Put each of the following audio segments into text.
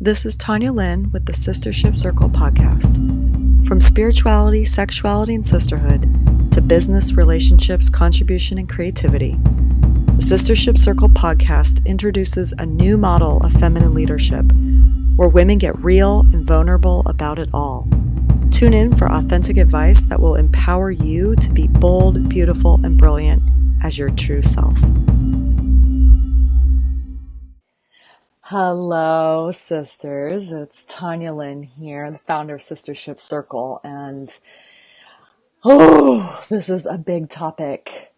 This is Tanya Lynn with the Sistership Circle podcast. From spirituality, sexuality, and sisterhood to business, relationships, contribution, and creativity, the Sistership Circle podcast introduces a new model of feminine leadership where women get real and vulnerable about it all. Tune in for authentic advice that will empower you to be bold, beautiful, and brilliant as your true self. Hello, sisters. It's Tanya Lynn here, the founder of Sistership Circle, and this is a big topic.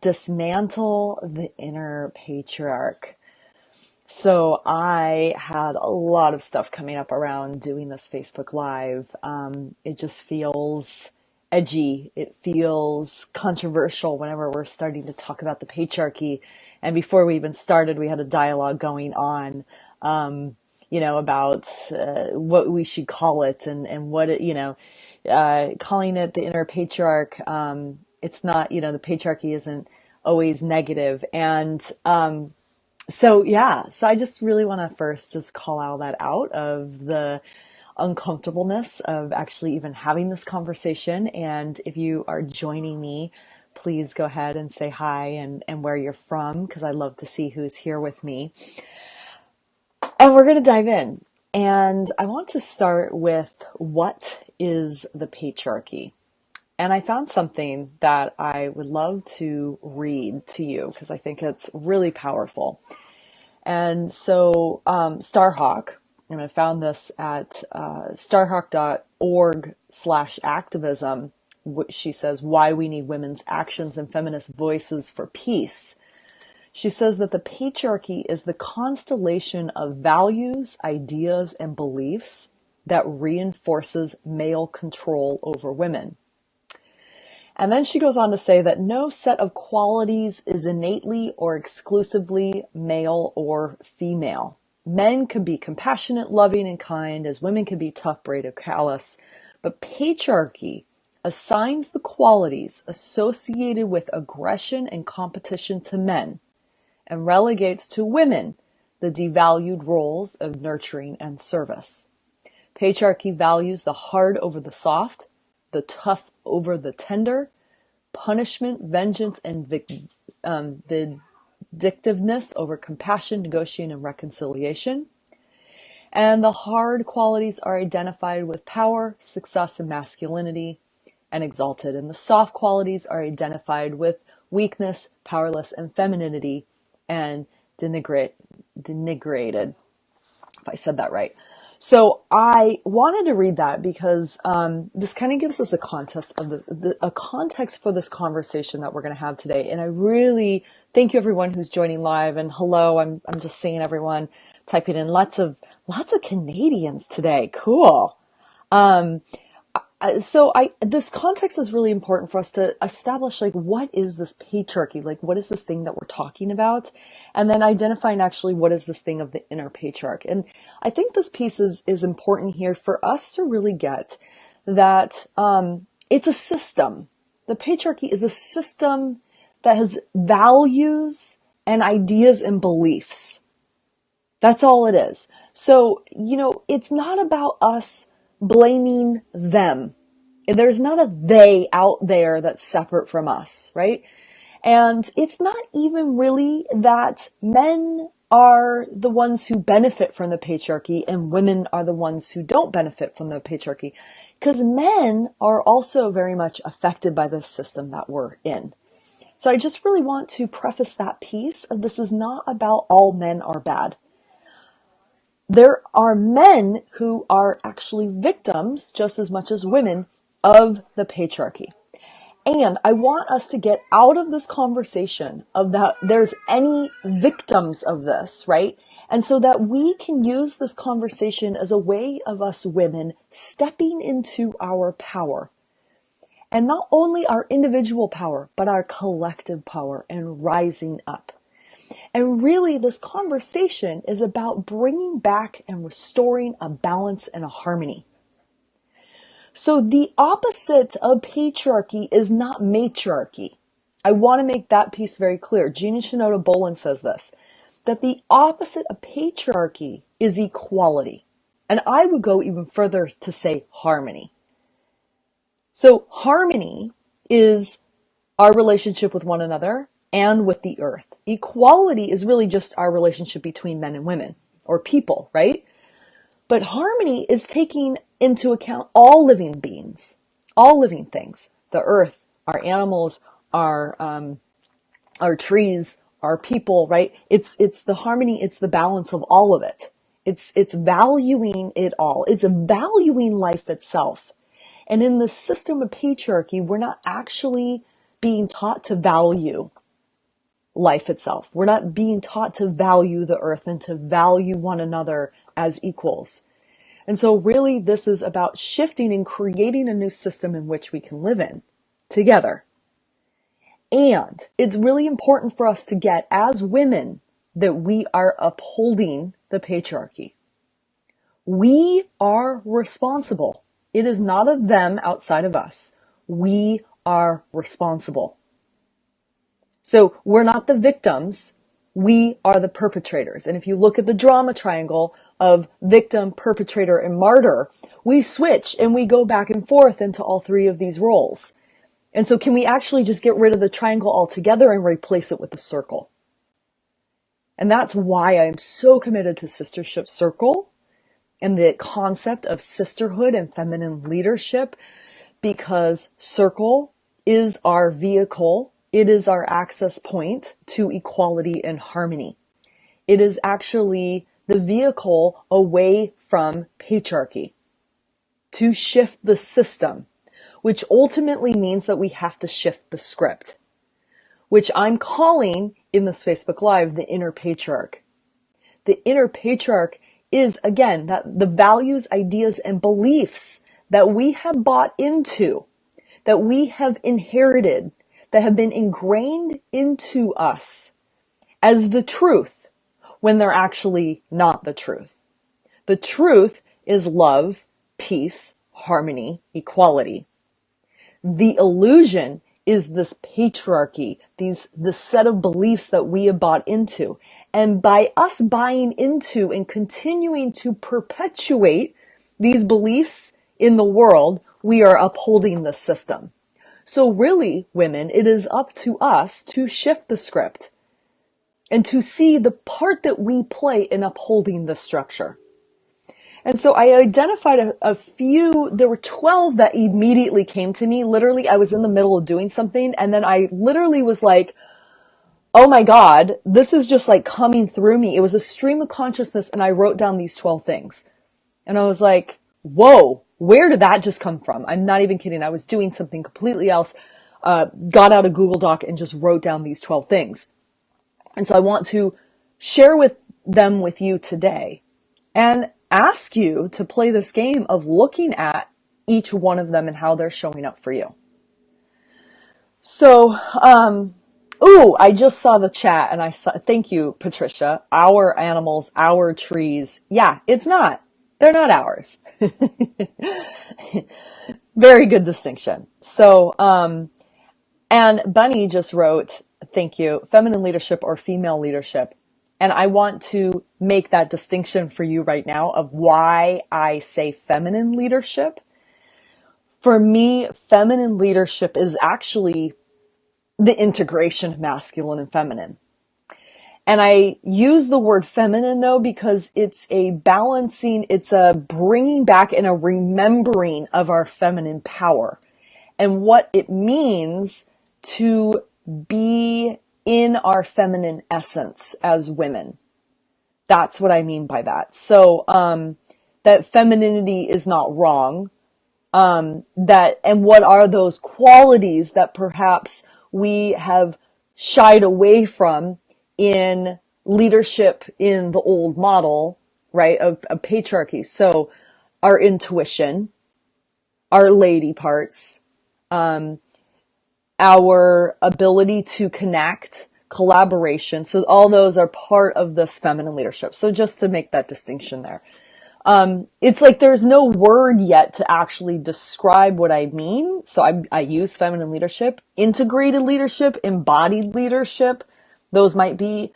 Dismantle the inner patriarch. So I had a lot of stuff coming up around doing this Facebook Live. It just feels edgy. It feels controversial whenever we're starting to talk about the patriarchy. And before we even started, we had a dialogue going on, about what we should call it and what it, calling it the inner patriarch. It's not, the patriarchy isn't always negative. And, so I just really want to first just call all that out of the uncomfortableness of actually even having this conversation. And if you are joining me, please go ahead and say hi and where you're from, because I love to see who's here with me. And we're going to dive in. And I want to start with, what is the patriarchy? And I found something that I would love to read to you because I think it's really powerful. And so Starhawk, and I found this at starhawk.org/activism. She says, why we need women's actions and feminist voices for peace. She says that the patriarchy is the constellation of values, ideas, and beliefs that reinforces male control over women. And then she goes on to say that no set of qualities is innately or exclusively male or female. Men can be compassionate, loving, and kind, as women can be tough, brave, or callous. But patriarchy assigns the qualities associated with aggression and competition to men and relegates to women the devalued roles of nurturing and service. Patriarchy values the hard over the soft, the tough over the tender, punishment, vengeance, and vindictiveness over compassion, negotiation, and reconciliation. And the hard qualities are identified with power, success, and masculinity, and exalted. And the soft qualities are identified with weakness, powerless, and femininity, and denigrated, if I said that right. So I wanted to read that because this kind of gives us a context of a context for this conversation that we're going to have today. And I really thank you, everyone who's joining live. And hello, I'm just seeing everyone typing in lots of Canadians today. Cool. This context is really important for us to establish, what is this patriarchy? What is this thing that we're talking about? And then identifying actually what is this thing of the inner patriarch. And I think this piece is important here for us to really get that it's a system. The patriarchy is a system that has values and ideas and beliefs. That's all it is. So, it's not about us blaming them. There's not a they out there that's separate from us, right? And it's not even really that men are the ones who benefit from the patriarchy and women are the ones who don't benefit from the patriarchy, because men are also very much affected by this system that we're in. So I just really want to preface that piece of, this is not about all men are bad. There are men who are actually victims just as much as women of the patriarchy. And I want us to get out of this conversation of that there's any victims of this, right? And so that we can use this conversation as a way of us women stepping into our power. And not only our individual power, but our collective power and rising up. And really, this conversation is about bringing back and restoring a balance and a harmony. So the opposite of patriarchy is not matriarchy. I want to make that piece very clear. Jeannie Shinoda Boland says this, that the opposite of patriarchy is equality. And I would go even further to say harmony. So harmony is our relationship with one another and with the earth. Equality is really just our relationship between men and women or people, right? But harmony is taking into account all living beings, all living things, the earth, our animals, our trees, our people, right? It's the harmony, it's the balance of all of it. It's valuing it all. It's valuing life itself. And in the system of patriarchy, we're not actually being taught to value life itself. We're not being taught to value the earth and to value one another as equals. And so really this is about shifting and creating a new system in which we can live in together. And it's really important for us to get as women that we are upholding the patriarchy. We are responsible. It is not of them outside of us. We are responsible. So we're not the victims. We are the perpetrators. And if you look at the drama triangle of victim, perpetrator, and martyr, we switch and we go back and forth into all three of these roles. And so can we actually just get rid of the triangle altogether and replace it with a circle? And that's why I'm so committed to Sistership Circle and the concept of sisterhood and feminine leadership, because circle is our vehicle. It is our access point to equality and harmony. It is actually the vehicle away from patriarchy to shift the system, which ultimately means that we have to shift the script, which I'm calling in this Facebook Live the inner patriarch. The inner patriarch is, again, that the values, ideas, and beliefs that we have bought into, that we have inherited, that have been ingrained into us as the truth when they're actually not the truth. The truth is love, peace, harmony, equality. The illusion is this patriarchy, this set of beliefs that we have bought into. And by us buying into and continuing to perpetuate these beliefs in the world, we are upholding the system. So really, women, it is up to us to shift the script and to see the part that we play in upholding the structure. And so I identified a few, there were 12 that immediately came to me. Literally, I was in the middle of doing something, and then I literally was like, oh my God, this is just like coming through me. It was a stream of consciousness, and I wrote down these 12 things. And I was like, whoa, where did that just come from? I'm not even kidding. I was doing something completely else, got out a Google Doc and just wrote down these 12 things. And so I want to share them with you today and ask you to play this game of looking at each one of them and how they're showing up for you. So, I just saw the chat and I saw, thank you, Patricia. Our animals, our trees. Yeah, it's not. They're not ours. Very good distinction. So, and Bunny just wrote, thank you, feminine leadership or female leadership. And I want to make that distinction for you right now of why I say feminine leadership. For me, feminine leadership is actually the integration of masculine and feminine. And I use the word feminine though, because it's a balancing, it's a bringing back and a remembering of our feminine power and what it means to be in our feminine essence as women. That's what I mean by that. So, that femininity is not wrong. And what are those qualities that perhaps we have shied away from in leadership in the old model, right, of patriarchy. So our intuition, our lady parts, our ability to connect, collaboration. So all those are part of this feminine leadership. So just to make that distinction there. It's like there's no word yet to actually describe what I mean. So I use feminine leadership, integrated leadership, embodied leadership. Those might be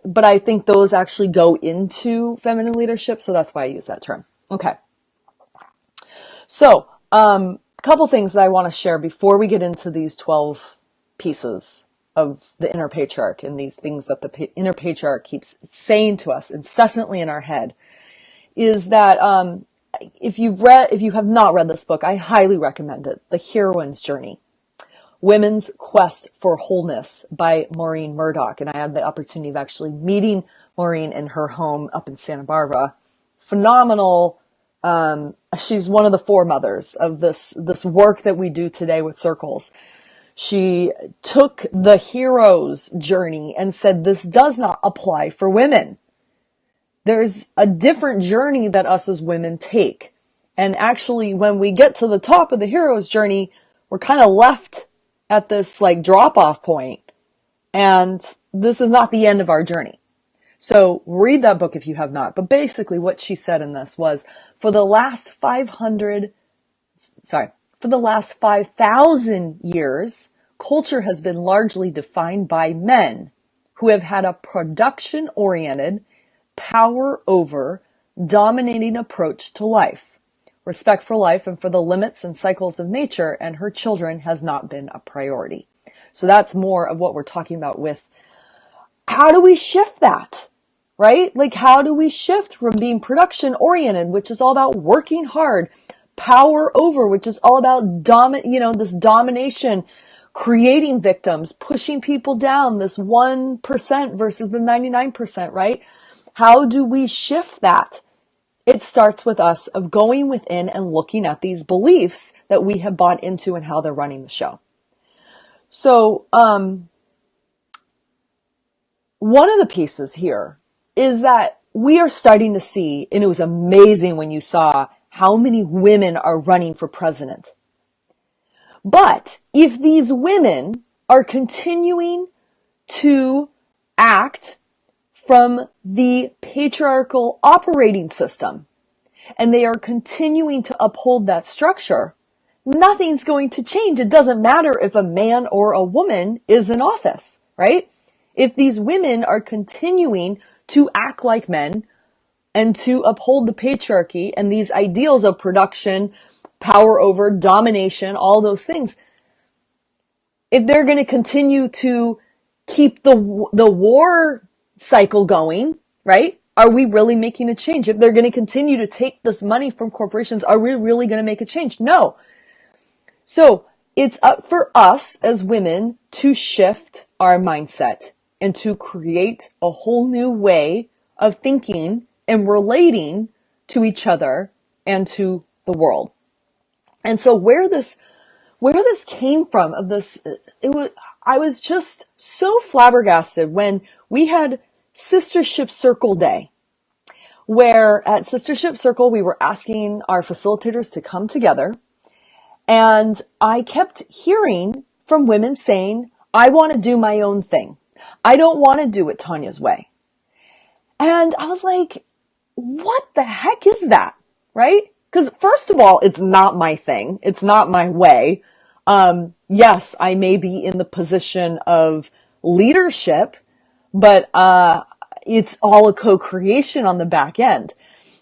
but I think those actually go into feminine leadership. So that's why I use that term. Okay. So, a couple things that I want to share before we get into these 12 pieces of the inner patriarch and these things that the inner patriarch keeps saying to us incessantly in our head is that, if you have not read this book, I highly recommend it. The Heroine's Journey. Women's Quest for Wholeness by Maureen Murdoch. And I had the opportunity of actually meeting Maureen in her home up in Santa Barbara. Phenomenal. She's one of the foremothers of this work that we do today with circles. She took the hero's journey and said, this does not apply for women. There's a different journey that us as women take. And actually, when we get to the top of the hero's journey, we're kind of left at this like drop-off point. And this is not the end of our journey. So read that book if you have not. But basically what she said in this was, for the last 5,000 years, culture has been largely defined by men who have had a production-oriented, power over, dominating approach to life. Respect for life and for the limits and cycles of nature and her children has not been a priority. So that's more of what we're talking about with how do we shift that, right? Like, how do we shift from being production oriented, which is all about working hard, power over, which is all about this domination, creating victims, pushing people down, this 1% versus the 99%, right? How do we shift that? It starts with us of going within and looking at these beliefs that we have bought into and how they're running the show. So, one of the pieces here is that we are starting to see, and it was amazing when you saw how many women are running for president. But if these women are continuing to act from the patriarchal operating system, and they are continuing to uphold that structure, nothing's going to change. It doesn't matter if a man or a woman is in office, right? If these women are continuing to act like men and to uphold the patriarchy and these ideals of production, power over, domination, all those things, if they're going to continue to keep the war cycle going, right? Are we really making a change? If they're going to continue to take this money from corporations, are we really going to make a change? No. So it's up for us as women to shift our mindset and to create a whole new way of thinking and relating to each other and to the world. And so where this came from of this, I was just so flabbergasted when we had Sistership Circle Day, where at Sistership Circle, we were asking our facilitators to come together. And I kept hearing from women saying, I want to do my own thing. I don't want to do it Tanya's way. And I was like, what the heck is that? Right? Because first of all, it's not my thing. It's not my way. Yes, I may be in the position of leadership, but it's all a co-creation on the back end.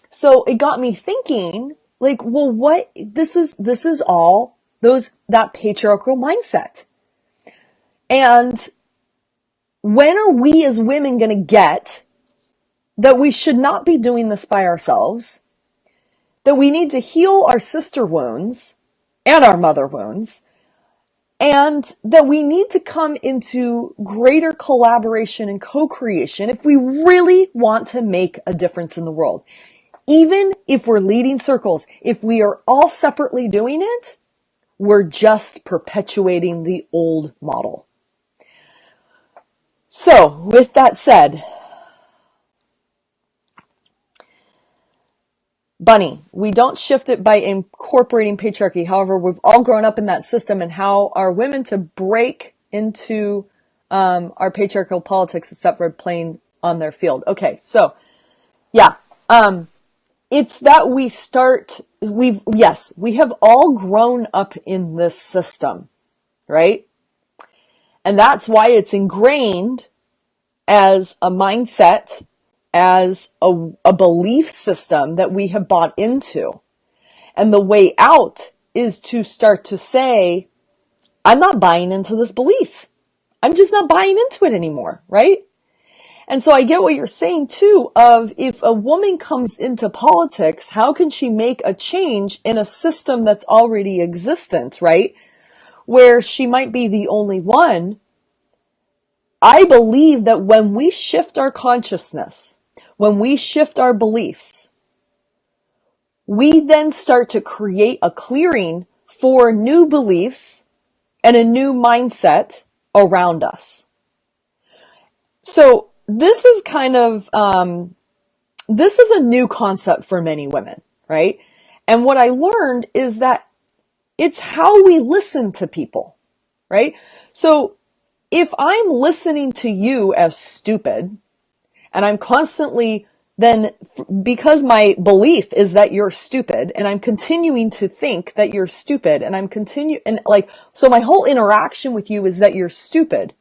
So it got me thinking, like, well, this is all that patriarchal mindset. And when are we as women going to get that we should not be doing this by ourselves, that we need to heal our sister wounds and our mother wounds, and that we need to come into greater collaboration and co-creation if we really want to make a difference in the world. Even if we're leading circles, if we are all separately doing it, we're just perpetuating the old model. So, with that said, Bunny, we don't shift it by incorporating patriarchy. However, we've all grown up in that system, and how are women to break into our patriarchal politics except for playing on their field? Okay, so, yeah. It's that we have all grown up in this system, right? And that's why it's ingrained as a mindset, as a belief system that we have bought into. And the way out is to start to say, I'm not buying into this belief. I'm just not buying into it anymore, right? And so I get what you're saying too, of if a woman comes into politics, how can she make a change in a system that's already existent, right? Where she might be the only one. I believe that when we shift our consciousness, when we shift our beliefs, we then start to create a clearing for new beliefs and a new mindset around us. So this is kind of, this is a new concept for many women, right? And what I learned is that it's how we listen to people, right? So if I'm listening to you as stupid, and I'm constantly then, because my belief is that you're stupid, and I'm continuing to think that you're stupid, and so my whole interaction with you is that you're stupid.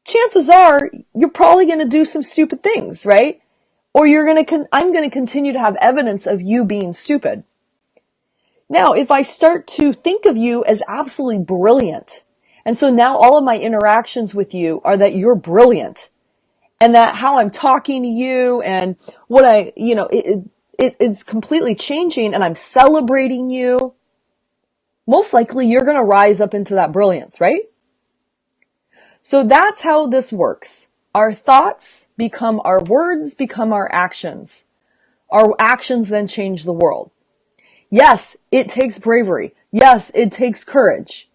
Chances are you're probably going to do some stupid things, right? Or I'm going to continue to have evidence of you being stupid. Now, if I start to think of you as absolutely brilliant, and so now all of my interactions with you are that you're brilliant, and that how I'm talking to you and what it's completely changing, and I'm celebrating you, most likely you're going to rise up into that brilliance, right? So that's how this works. Our thoughts become our words, become our actions. Our actions then change the world. Yes, it takes bravery. Yes, it takes courage.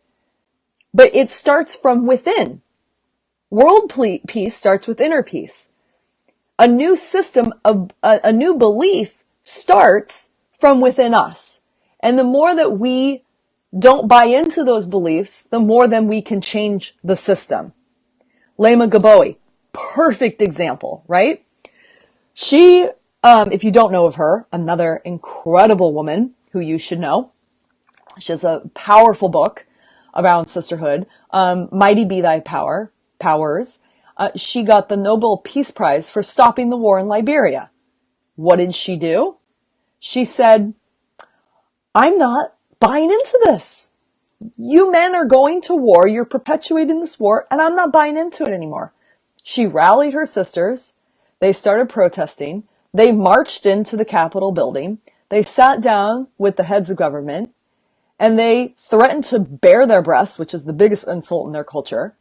But it starts from within. World peace starts with inner peace. A new system, a new belief starts from within us. And the more that we don't buy into those beliefs, the more then we can change the system. Lema Gaboe, perfect example, right? She, if you don't know of her, another incredible woman who you should know. She has a powerful book around sisterhood, Mighty Be Thy Powers. She got the Nobel Peace Prize for stopping the war in Liberia. What did she do? She said, I'm not buying into this. You men are going to war, you're perpetuating this war, and I'm not buying into it anymore. She rallied her sisters, they started protesting, they marched into the Capitol building, they sat down with the heads of government, and they threatened to bare their breasts, which is the biggest insult in their culture,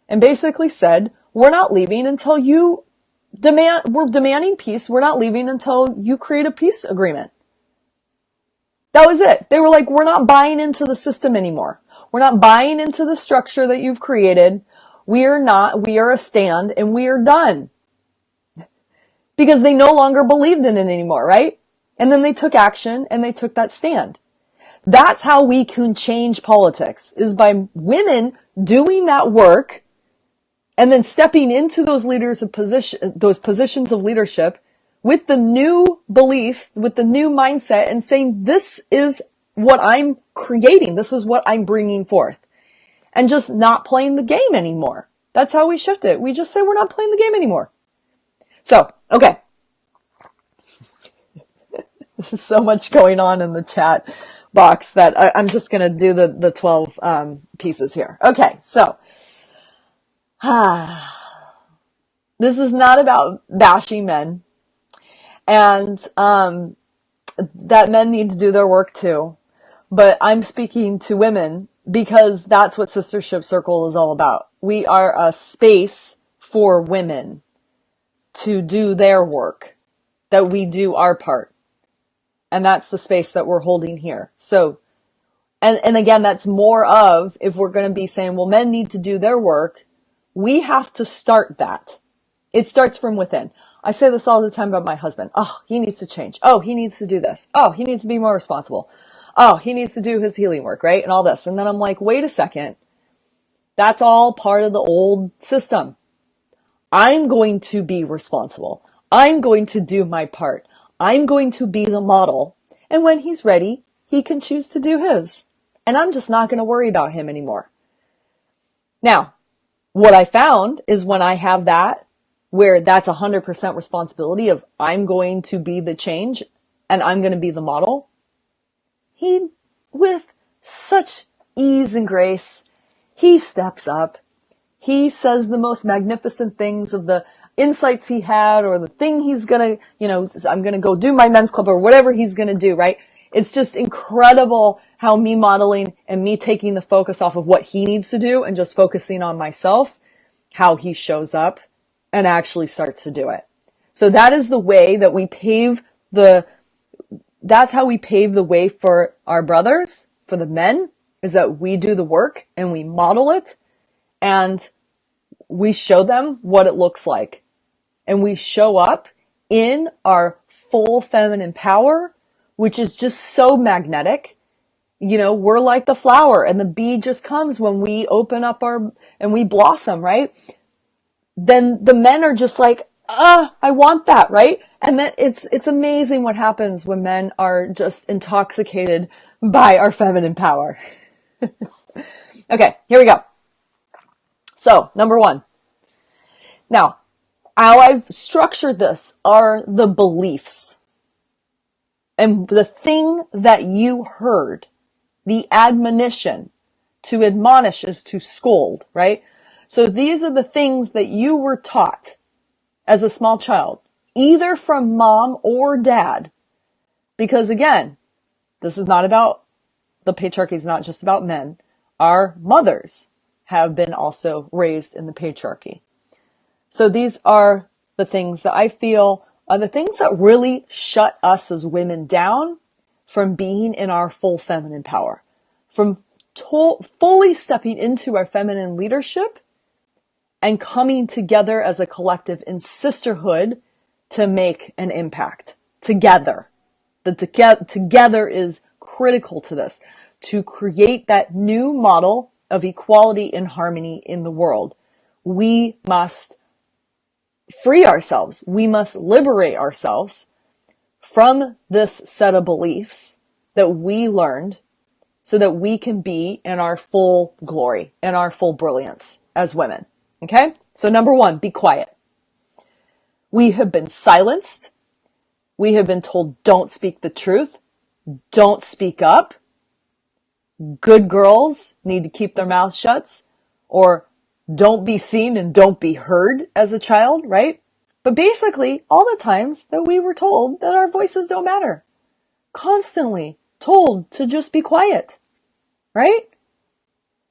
and basically said, we're not leaving until we're demanding peace, we're not leaving until you create a peace agreement. That was it. They were like, we're not buying into the system anymore. We're not buying into the structure that you've created. We are a stand and we are done. Because they no longer believed in it anymore, right? And then they took action and they took that stand. That's how we can change politics, is by women doing that work and then stepping into those those positions of leadership with the new beliefs, with the new mindset, and saying, this is what I'm creating. This is what I'm bringing forth. And just not playing the game anymore. That's how we shift it. We just say we're not playing the game anymore. So, okay. There's so much going on in the chat box that I'm just going to do the 12 pieces here. Okay, so this is not about bashing men. And that men need to do their work too. But I'm speaking to women because that's what Sistership Circle is all about. We are a space for women to do their work, that we do our part. And that's the space that we're holding here. So, and again, that's more of, if we're going to be saying, well, men need to do their work, we have to start that. It starts from within. I say this all the time about my husband. Oh, he needs to change. Oh, he needs to do this. Oh, he needs to be more responsible. Oh, he needs to do his healing work, right? And all this. And then I'm like, wait a second. That's all part of the old system. I'm going to be responsible. I'm going to do my part. I'm going to be the model. And when he's ready, he can choose to do his. And I'm just not going to worry about him anymore. Now, What I found is when I have that, where that's 100% responsibility of I'm going to be the change and I'm going to be the model, he, with such ease and grace, he steps up. He says the most magnificent things of the insights he had or the thing he's going to, I'm going to go do my men's club or whatever he's going to do, right? It's just incredible how me modeling and me taking the focus off of what he needs to do and just focusing on myself, how he shows up and actually starts to do it. So that is the way that that's how we pave the way for our brothers, for the men, is that we do the work and we model it and we show them what it looks like. And we show up in our full feminine power, which is just so magnetic. We're like the flower and the bee just comes when we open up and we blossom, right? Then the men are just like, I want that, right? And then it's amazing what happens when men are just intoxicated by our feminine power. Okay, here we go. So, number 1. Now, how I've structured this are the beliefs. And the thing that you heard, the admonition, to admonish is to scold, right? So these are the things that you were taught as a small child, either from mom or dad. Because again, this is not about, the patriarchy is not just about men. Our mothers have been also raised in the patriarchy. So these are the things that I feel are the things that really shut us as women down from being in our full feminine power, from fully stepping into our feminine leadership and coming together as a collective in sisterhood to make an impact together. The together is critical to this, to create that new model of equality and harmony in the world. We must free ourselves. We must liberate ourselves from this set of beliefs that we learned so that we can be in our full glory and our full brilliance as women. Okay? So number 1, be quiet. We have been silenced. We have been told don't speak the truth. Don't speak up. Good girls need to keep their mouths shut, or don't be seen and don't be heard as a child, right? But basically, all the times that we were told that our voices don't matter. Constantly told to just be quiet, right?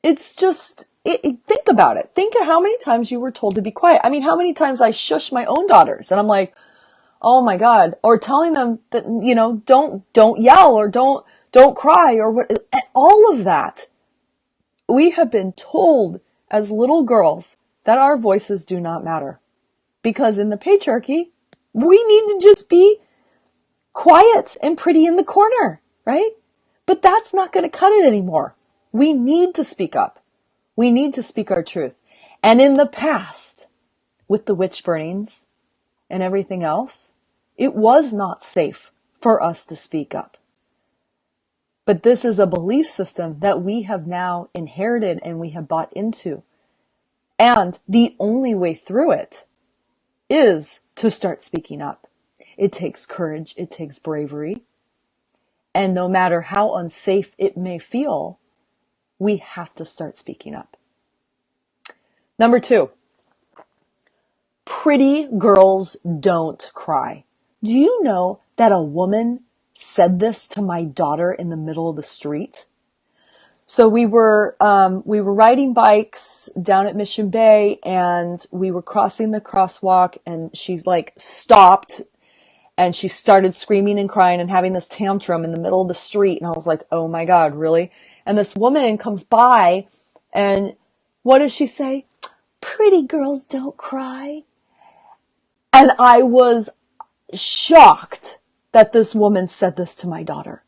It's just, think about it. Think of how many times you were told to be quiet. I mean, how many times I shush my own daughters and I'm like, oh my God, or telling them that, don't yell or don't cry or what, all of that. We have been told as little girls that our voices do not matter because in the patriarchy, we need to just be quiet and pretty in the corner, right? But that's not going to cut it anymore. We need to speak up. We need to speak our truth. And in the past, with the witch burnings and everything else, it was not safe for us to speak up. But this is a belief system that we have now inherited and we have bought into. And the only way through it is to start speaking up. It takes courage. It takes bravery. And no matter how unsafe it may feel, we have to start speaking up. Number 2, pretty girls don't cry. Do you know that a woman said this to my daughter in the middle of the street? So we were riding bikes down at Mission Bay and we were crossing the crosswalk and she's like stopped and she started screaming and crying and having this tantrum in the middle of the street. And I was like, oh my God, really? And this woman comes by and what does she say? Pretty girls don't cry. And I was shocked that this woman said this to my daughter.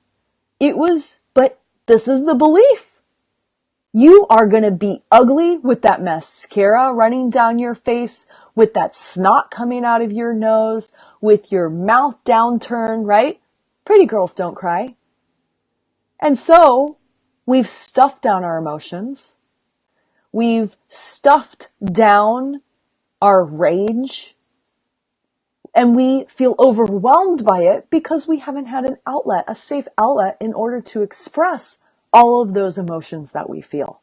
But this is the belief. You are going to be ugly with that mascara running down your face, with that snot coming out of your nose, with your mouth downturned, right? Pretty girls don't cry. And so we've stuffed down our emotions. We've stuffed down our rage, and we feel overwhelmed by it because we haven't had an outlet, a safe outlet, in order to express all of those emotions that we feel.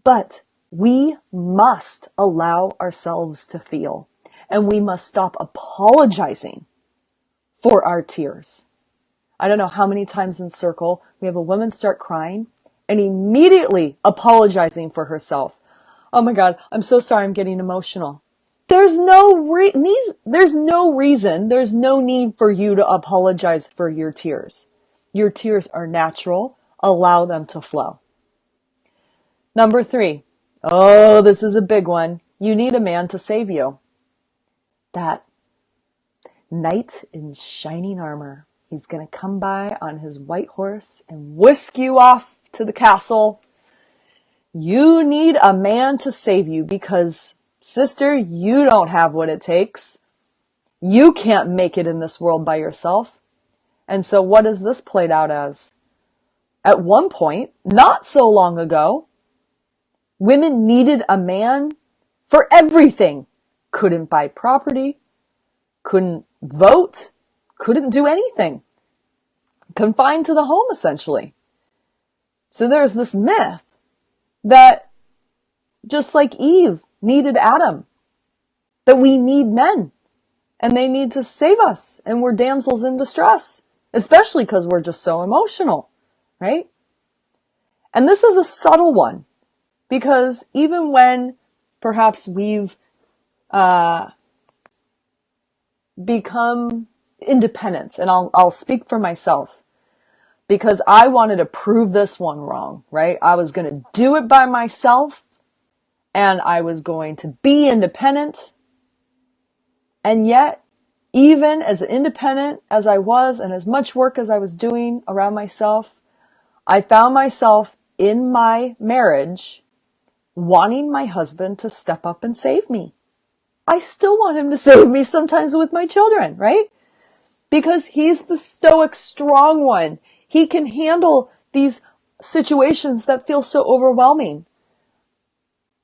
But we must allow ourselves to feel, and we must stop apologizing for our tears. I don't know how many times in Circle we have a woman start crying and immediately apologizing for herself. Oh my God, I'm so sorry, I'm getting emotional. There's no reason, there's no need for you to apologize for your tears. Your tears are natural. Allow them to flow. Number 3. Oh, this is a big one. You need a man to save you. That knight in shining armor. He's going to come by on his white horse and whisk you off to the castle. You need a man to save you because, sister, you don't have what it takes. You can't make it in this world by yourself. And so what is this played out as? At one point, not so long ago, women needed a man for everything. Couldn't buy property, couldn't vote, couldn't do anything. Confined to the home, essentially. So there's this myth that just like Eve needed Adam, that we need men and they need to save us and we're damsels in distress, especially because we're just so emotional, right? And this is a subtle one because even when perhaps we've become independent, and I'll speak for myself because I wanted to prove this one wrong, right? I was going to do it by myself and I was going to be independent. And yet, even as independent as I was and as much work as I was doing around myself, I found myself in my marriage wanting my husband to step up and save me. I still want him to save me sometimes with my children, right? Because he's the stoic, strong one. He can handle these situations that feel so overwhelming.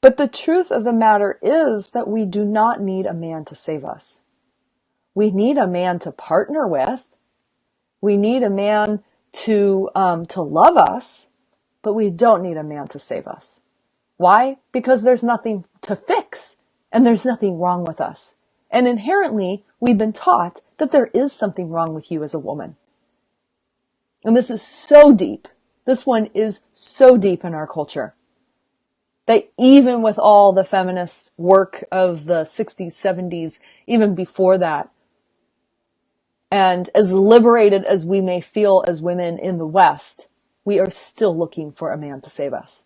But the truth of the matter is that we do not need a man to save us. We need a man to partner with. We need a man to love us, but we don't need a man to save us. Why? Because there's nothing to fix and there's nothing wrong with us. And inherently, we've been taught that there is something wrong with you as a woman. And this is so deep. This one is so deep in our culture that even with all the feminist work of the 60s, 70s, even before that, and as liberated as we may feel as women in the West, we are still looking for a man to save us.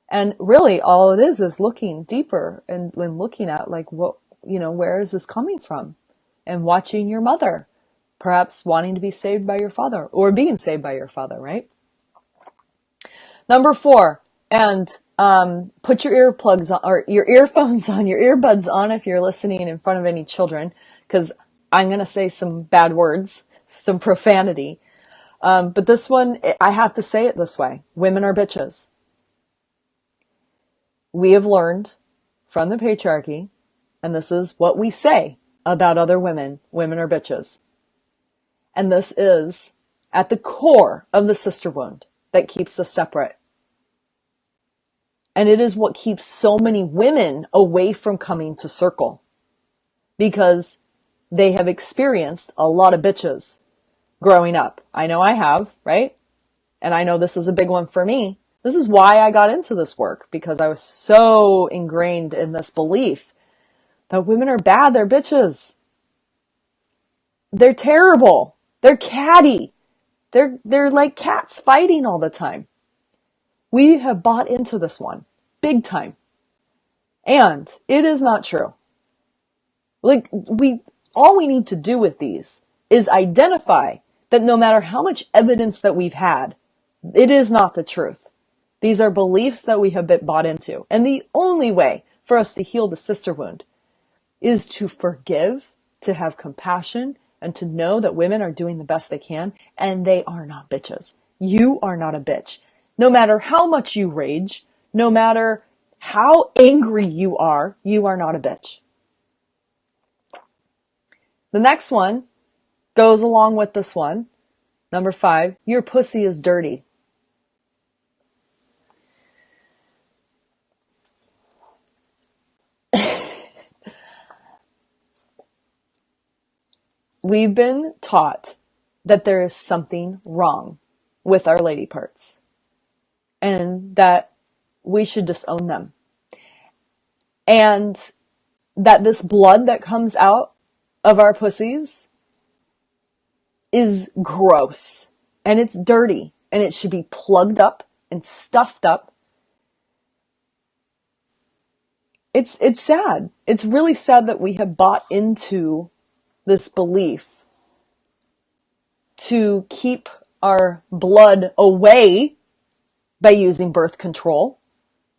And really all it is looking deeper and looking at like, what, where is this coming from? And watching your mother, perhaps wanting to be saved by your father or being saved by your father, right? Number 4, and put your earplugs on, or your earphones on, your earbuds on if you're listening in front of any children, because I'm going to say some bad words, some profanity. But this one, I have to say it this way. Women are bitches. We have learned from the patriarchy, and this is what we say about other women. Women are bitches. And this is at the core of the sister wound that keeps us separate. And it is what keeps so many women away from coming to Circle, because they have experienced a lot of bitches growing up. I know I have, right? And I know this was a big one for me. This is why I got into this work, because I was so ingrained in this belief that women are bad, they're bitches. They're terrible. They're catty. They're like cats fighting all the time. We have bought into this one big time. And it is not true. All we need to do with these is identify that no matter how much evidence that we've had, it is not the truth. These are beliefs that we have been bought into. And the only way for us to heal the sister wound is to forgive, to have compassion, and to know that women are doing the best they can, and they are not bitches. You are not a bitch. No matter how much you rage, No matter how angry you are not a bitch. The next one goes along with this one. Number 5, your pussy is dirty. We've been taught that there is something wrong with our lady parts and that we should disown them. And that this blood that comes out of our pussies is gross and it's dirty and it should be plugged up and stuffed up. It's sad. It's really sad that we have bought into this belief to keep our blood away by using birth control,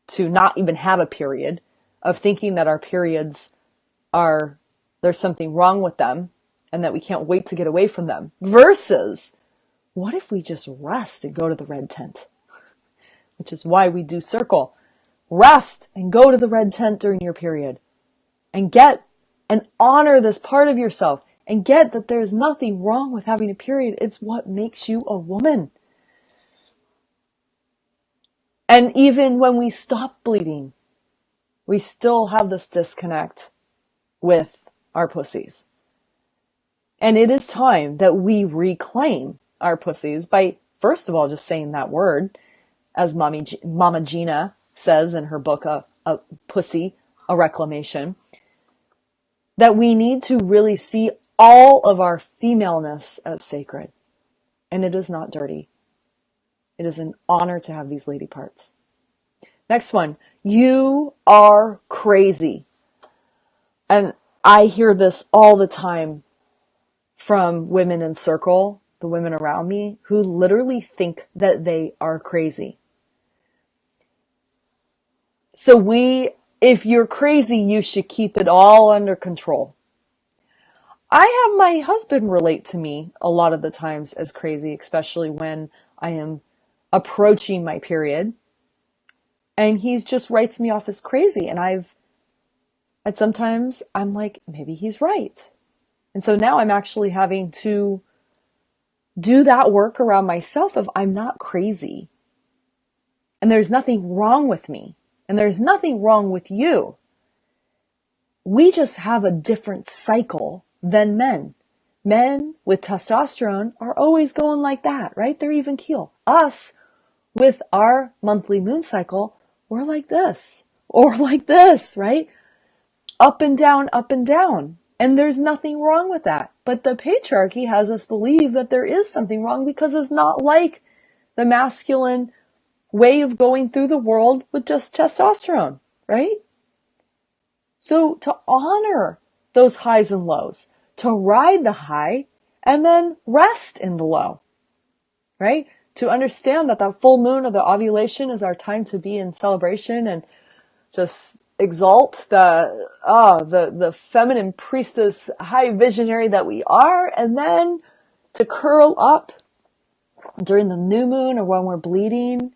to not even have a period, of thinking that our periods there's something wrong with them and that we can't wait to get away from them. Versus, what if we just rest and go to the red tent? Which is why we do circle. Rest and go to the red tent during your period and get and honor this part of yourself and get that there's nothing wrong with having a period. It's what makes you a woman. And even when we stop bleeding, we still have this disconnect with our pussies. And it is time that we reclaim our pussies by, first of all, just saying that word, as Mama Gina says in her book, a Pussy, a Reclamation, that we need to really see all of our femaleness as sacred. And it is not dirty. It is an honor to have these lady parts. Next one, you are crazy. And I hear this all the time from women in circle, the women around me, who literally think that they are crazy. So if you're crazy, you should keep it all under control. I have my husband relate to me a lot of the times as crazy, especially when I am approaching my period. And he just writes me off as crazy. And sometimes I'm like, maybe he's right. And so now I'm actually having to do that work around myself of I'm not crazy. And there's nothing wrong with me. And there's nothing wrong with you. We just have a different cycle than men. Men with testosterone are always going like that, right? They're even keel. Us, with our monthly moon cycle, we're like this. Or like this, right? Up and down, up and down. And there's nothing wrong with that. But the patriarchy has us believe that there is something wrong because it's not like the masculine way of going through the world with just testosterone, right? So to honor those highs and lows, to ride the high and then rest in the low, right? To understand that the full moon or the ovulation is our time to be in celebration and just exalt the feminine priestess, high visionary that we are, and then to curl up during the new moon or when we're bleeding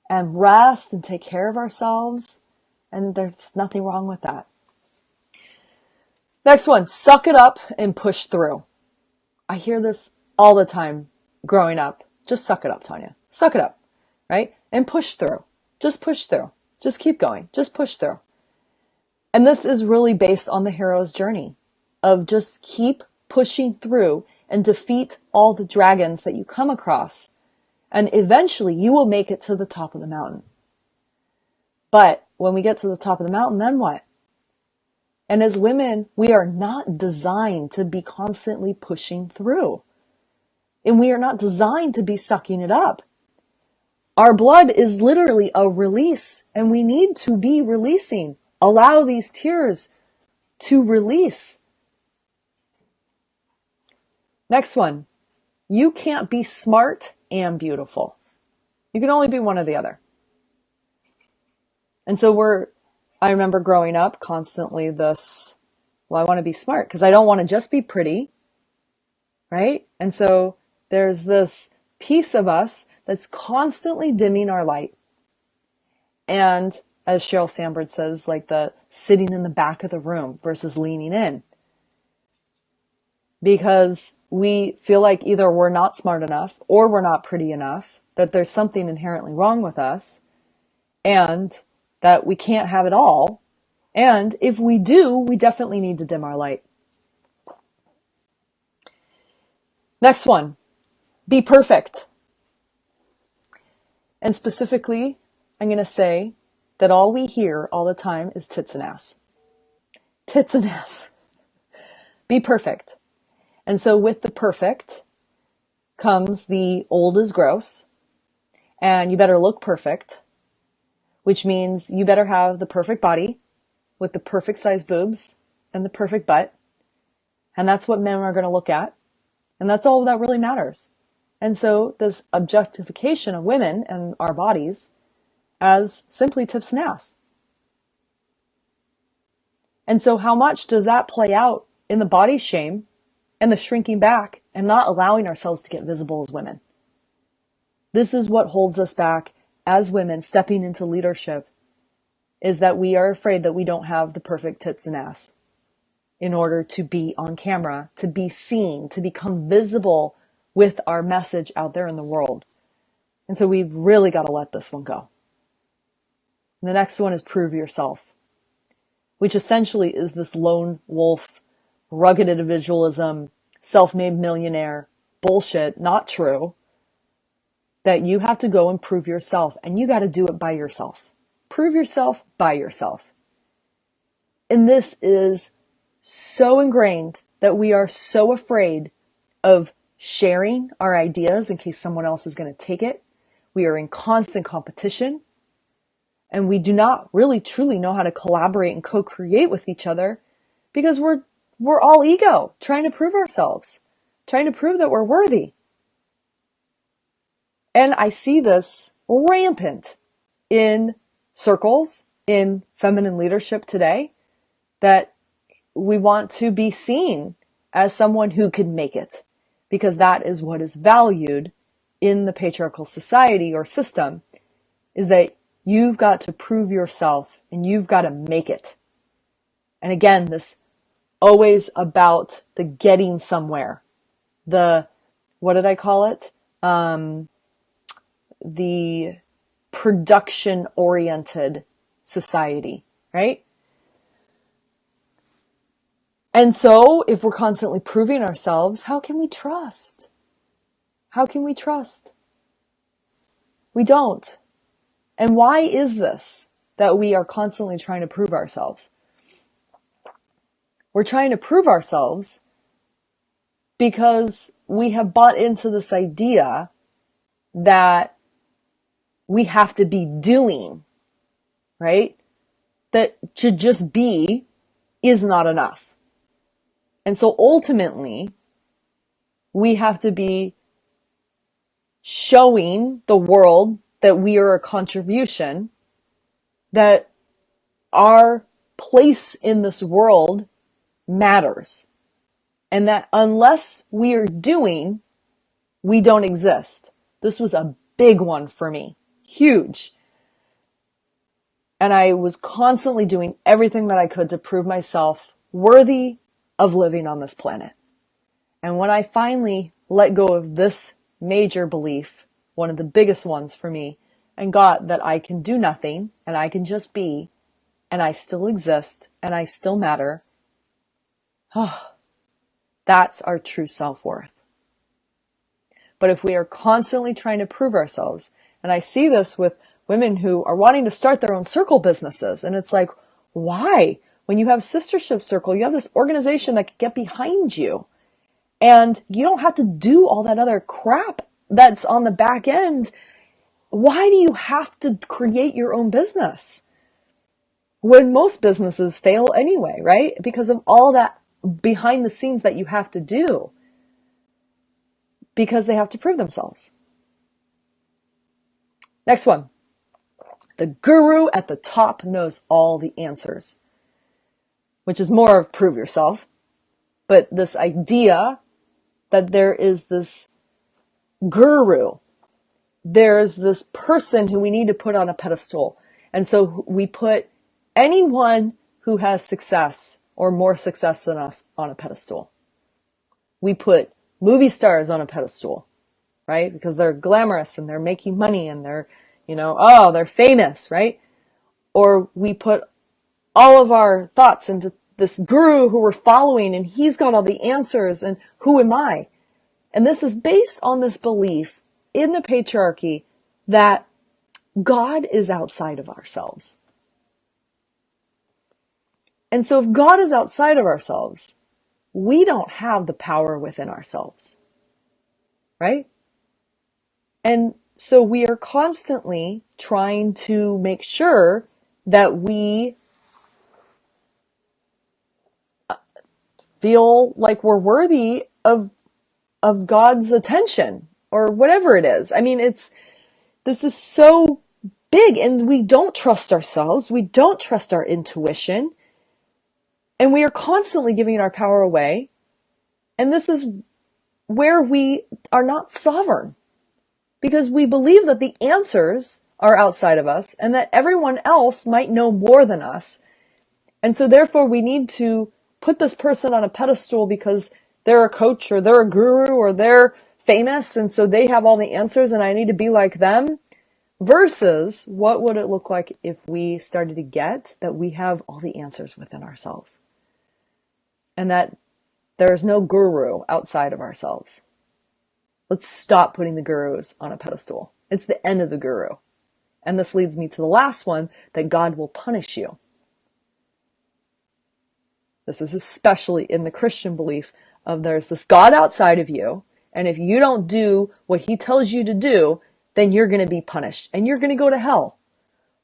and rest and take care of ourselves. And there's nothing wrong with that. Next one, suck it up and push through. I hear this all the time growing up. Just suck it up, Tanya. Suck it up, right? And push through. Just push through. Just keep going. Just push through. And this is really based on the hero's journey of just keep pushing through and defeat all the dragons that you come across. And eventually you will make it to the top of the mountain. But when we get to the top of the mountain, then what? And as women, we are not designed to be constantly pushing through. And we are not designed to be sucking it up. Our blood is literally a release, and we need to be releasing. Allow these tears to release. Next one. You can't be smart and beautiful. You can only be one or the other. And so I remember growing up constantly I want to be smart because I don't want to just be pretty, right? And so there's this piece of us that's constantly dimming our light. And as Sheryl Sandberg says, like the sitting in the back of the room versus leaning in. Because we feel like either we're not smart enough or we're not pretty enough, that there's something inherently wrong with us, and that we can't have it all. And if we do, we definitely need to dim our light. Next one, be perfect. And specifically, I'm going to say that all we hear all the time is tits and ass. Tits and ass. Be perfect. And so with the perfect comes the old is gross, and you better look perfect, which means you better have the perfect body with the perfect size boobs and the perfect butt. And that's what men are going to look at. And that's all that really matters. And so this objectification of women and our bodies as simply tits and ass. And so how much does that play out in the body shame and the shrinking back and not allowing ourselves to get visible as women? This is what holds us back as women stepping into leadership, is that we are afraid that we don't have the perfect tits and ass in order to be on camera, to be seen, to become visible with our message out there in the world. And so we've really got to let this one go. And the next one is prove yourself, which essentially is this lone wolf, rugged individualism, self-made millionaire bullshit, not true, that you have to go and prove yourself, and you got to do it by yourself. Prove yourself by yourself. And this is so ingrained that we are so afraid of sharing our ideas in case someone else is going to take it. We are in constant competition, and we do not really truly know how to collaborate and co-create with each other because we're all ego, trying to prove ourselves, trying to prove that we're worthy. And I see this rampant in circles, in feminine leadership today, that we want to be seen as someone who can make it, because that is what is valued in the patriarchal society or system, is that you've got to prove yourself and you've got to make it. And again, this always about the getting somewhere. The, what did I call it? The production-oriented society, right? And so if we're constantly proving ourselves, how can we trust? How can we trust? We don't. And why is this that we are constantly trying to prove ourselves? We're trying to prove ourselves because we have bought into this idea that we have to be doing, right? That to just be is not enough. And so ultimately, we have to be showing the world that we are a contribution, that our place in this world matters, and that unless we are doing, we don't exist. This was a big one for me. Huge. And I was constantly doing everything that I could to prove myself worthy of living on this planet. And when I finally let go of this major belief, one of the biggest ones for me, and got that I can do nothing and I can just be, and I still exist and I still matter, that's our true self-worth. But if we are constantly trying to prove ourselves, and I see this with women who are wanting to start their own circle businesses, and it's like, why? When you have Sistership Circle, you have this organization that can get behind you, and you don't have to do all that other crap that's on the back end. Why do you have to create your own business when most businesses fail anyway, right? Because of all that behind the scenes that you have to do, because they have to prove themselves. Next one. The guru at the top knows all the answers, which is more of prove yourself. But this idea that there is this guru, there is this person who we need to put on a pedestal, And so we put anyone who has success or more success than us on a pedestal. We put movie stars on a pedestal, right? Because they're glamorous and they're making money and they're, they're famous, right? Or we put all of our thoughts into this guru who we're following and he's got all the answers and who am I? And this is based on this belief in the patriarchy that God is outside of ourselves. And so if God is outside of ourselves, we don't have the power within ourselves, right? And so we are constantly trying to make sure that we feel like we're worthy of God's attention or whatever it is. I mean, this is so big, and we don't trust ourselves. We don't trust our intuition, and we are constantly giving our power away. And this is where we are not sovereign, because we believe that the answers are outside of us and that everyone else might know more than us. And so therefore we need to put this person on a pedestal because they're a coach or they're a guru or they're famous and so they have all the answers and I need to be like them. Versus what would it look like if we started to get that we have all the answers within ourselves and that there is no guru outside of ourselves. Let's stop putting the gurus on a pedestal. It's the end of the guru. And this leads me to the last one, that God will punish you. This is especially in the Christian belief of there's this God outside of you, and if you don't do what he tells you to do, then you're going to be punished and you're going to go to hell.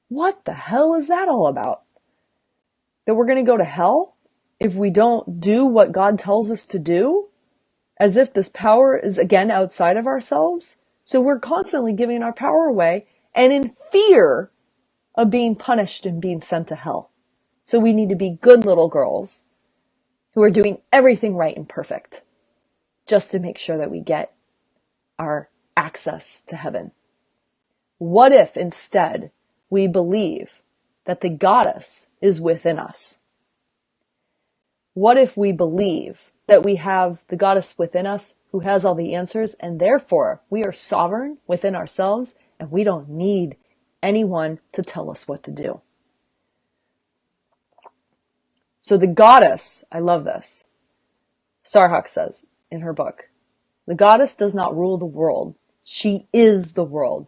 What the hell is that all about? That we're going to go to hell if we don't do what God tells us to do? As if this power is again outside of ourselves? So we're constantly giving our power away and in fear of being punished and being sent to hell. So we need to be good little girls who are doing everything right and perfect just to make sure that we get our access to heaven. What if instead we believe that the goddess is within us? What if we believe that we have the goddess within us who has all the answers and therefore we are sovereign within ourselves and we don't need anyone to tell us what to do? So the goddess, I love this. Starhawk says in her book, the goddess does not rule the world. She is the world.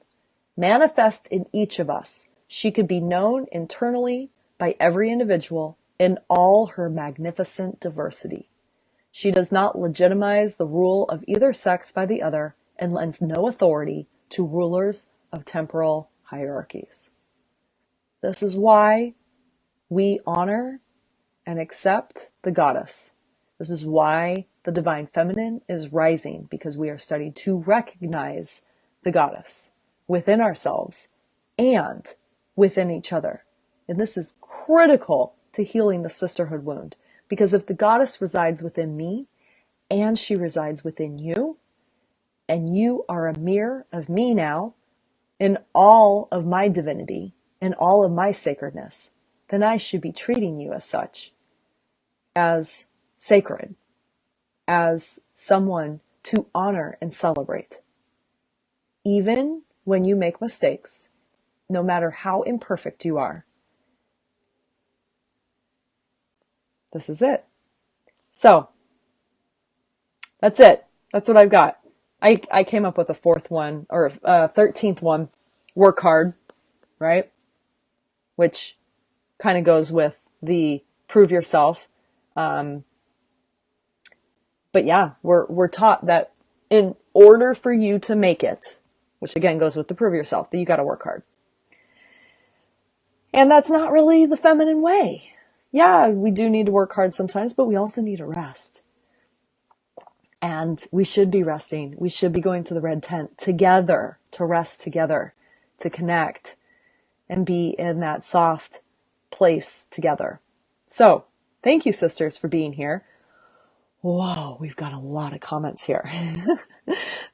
Manifest in each of us. She could be known internally by every individual in all her magnificent diversity. She does not legitimize the rule of either sex by the other and lends no authority to rulers of temporal hierarchies. This is why we honor and accept the goddess. This is why the divine feminine is rising, because we are starting to recognize the goddess within ourselves and within each other. And this is critical to healing the sisterhood wound, because if the goddess resides within me and she resides within you, and you are a mirror of me now in all of my divinity and all of my sacredness, then I should be treating you as such, as sacred, as someone to honor and celebrate. Even when you make mistakes, no matter how imperfect you are. This is it. So, that's it. That's what I've got. I came up with a fourth one, or 13th one, work hard, right? Which kind of goes with the prove yourself. But yeah, we're taught that in order for you to make it, which again goes with the prove yourself, that you got to work hard. And that's not really the feminine way. Yeah, we do need to work hard sometimes, but we also need to rest. And we should be resting. We should be going to the red tent together, to rest together, to connect and be in that soft place together. So, thank you, sisters, for being here. Whoa, we've got a lot of comments here.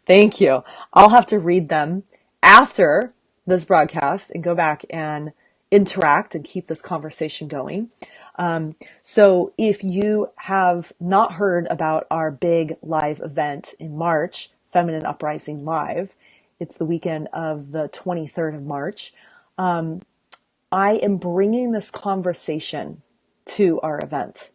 Thank you. I'll have to read them after this broadcast and go back and interact and keep this conversation going. So if you have not heard about our big live event in March, Feminine Uprising Live, it's the weekend of the 23rd of March. I am bringing this conversation to our event.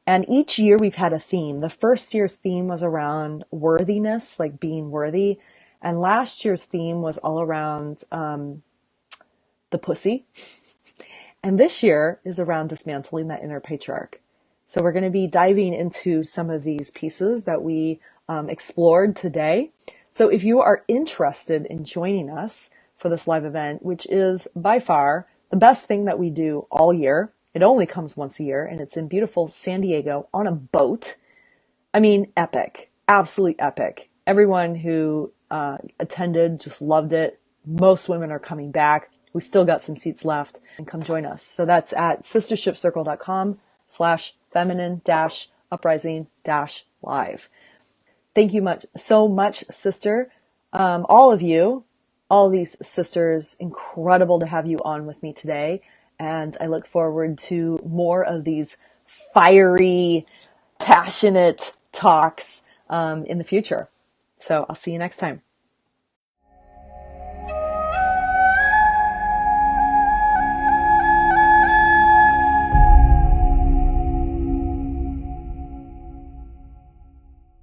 And each year we've had a theme. The first year's theme was around worthiness, like being worthy. And last year's theme was all around the pussy. And this year is around dismantling that inner patriarch. So we're going to be diving into some of these pieces that we explored today. So if you are interested in joining us for this live event, which is by far the best thing that we do all year, it only comes once a year, and it's in beautiful San Diego on a boat. I mean, epic, absolutely epic. Everyone who attended just loved it. Most women are coming back. We still got some seats left, and come join us. So that's at sistershipcircle.com/feminine-uprising-live. Thank you so much, sister. All of you, all these sisters, incredible to have you on with me today. And I look forward to more of these fiery, passionate talks in the future. So I'll see you next time.